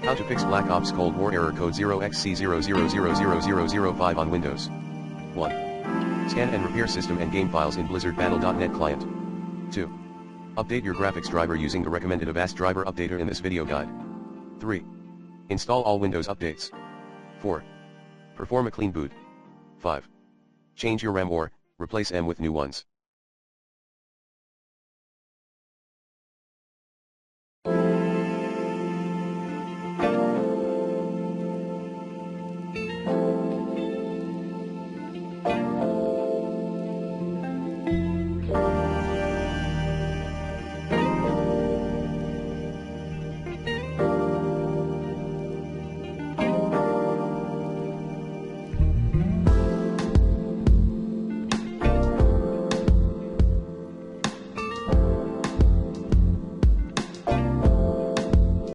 How to fix Black Ops Cold War error code 0xc0000005 on Windows. 1. Scan and repair system and game files in blizzardbattle.net client. 2. Update your graphics driver using the recommended Avast driver updater in this video guide. 3. Install all Windows updates. 4. Perform a clean boot. 5. Change your RAM or replace M with new ones.